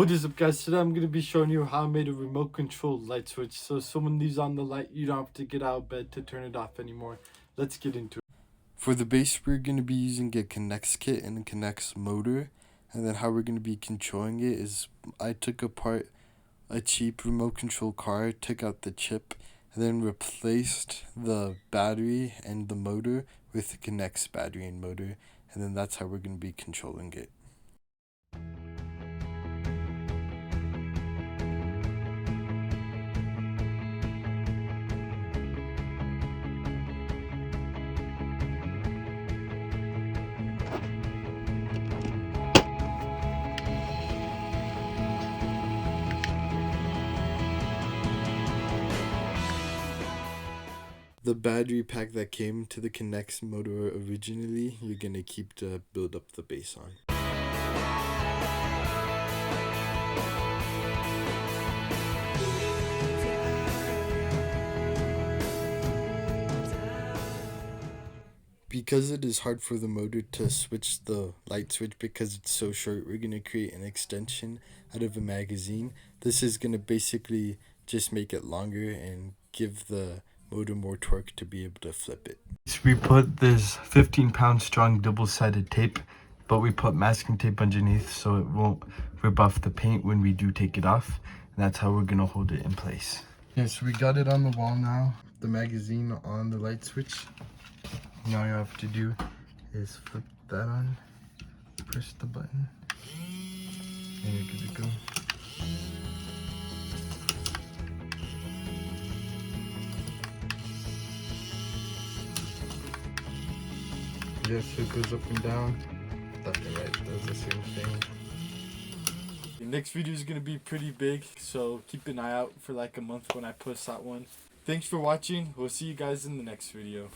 What is up, guys? Today I'm going to be showing you how I made a remote control light switch. So if someone leaves on the light, you don't have to get out of bed to turn it off anymore. Let's get into it. For the base, we're going to be using a Connex kit and a Connex motor. And then how we're going to be controlling it is I took apart a cheap remote control car, took out the chip, and then replaced the battery and the motor with the Connex battery and motor. And then that's how we're going to be controlling it. The battery pack that came to the Connex motor originally, you're going to keep to build up the base on. Because it is hard for the motor to switch the light switch because it's so short, we're going to create an extension out of a magazine. This is going to basically just make it longer and give the motor more torque to be able to flip it. We put this 15-pound strong double-sided tape, but we put masking tape underneath so it won't rip off the paint when we do take it off. And that's how we're going to hold it in place. Okay, so we got it on the wall now, the magazine on the light switch. Now all you have to do is flip that on, press the button, and you're good to go. Yes, it goes up and down. Left and right does the same thing. The next video is going to be pretty big, so keep an eye out for like a month when I post that one. Thanks for watching. We'll see you guys in the next video.